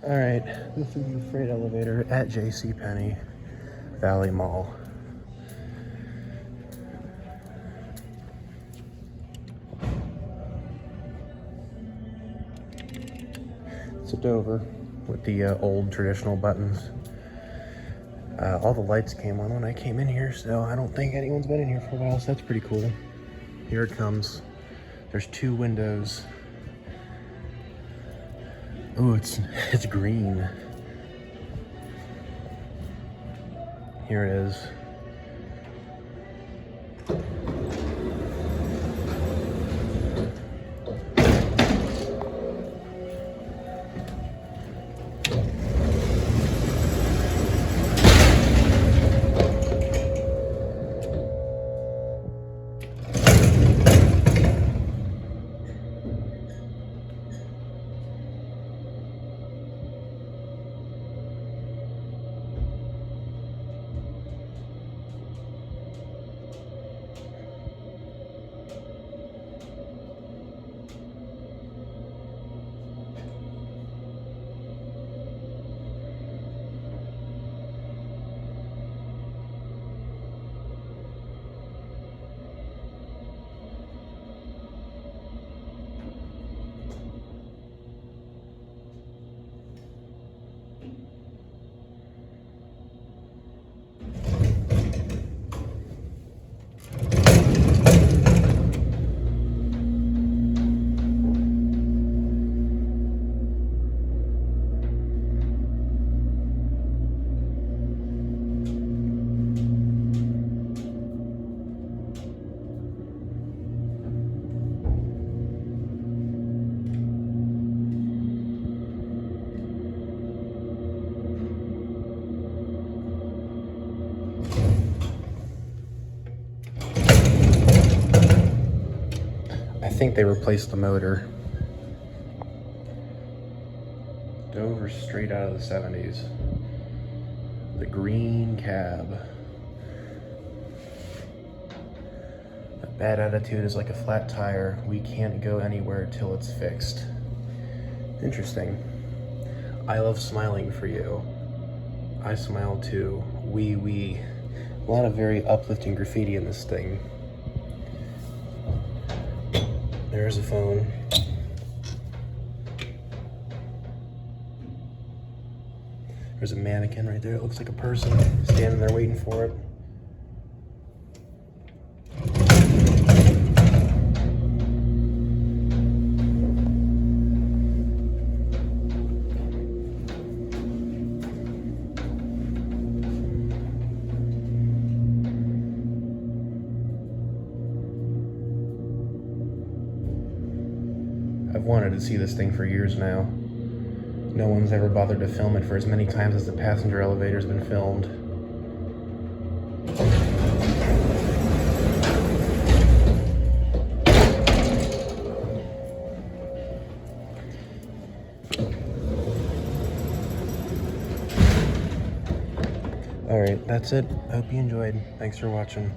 Alright, this is the freight elevator at JCPenney Valley Mall. It's a Dover with the old traditional buttons. All the lights came on when I came in here, so I don't think anyone's been in here for a while, so that's pretty cool. Here it comes. There's 2 windows. Ooh, it's green. Here it is. I think they replaced the motor. Dover straight out of the 70s. The green cab. A bad attitude is like a flat tire. We can't go anywhere till it's fixed. Interesting. I love smiling for you. I smile too. We. A lot of very uplifting graffiti in this thing. There's a phone. There's a mannequin right there. It looks like a person standing there waiting for it. I've wanted to see this thing for years now. No one's ever bothered to film it for as many times as the passenger elevator's been filmed. Alright, that's it. I hope you enjoyed. Thanks for watching.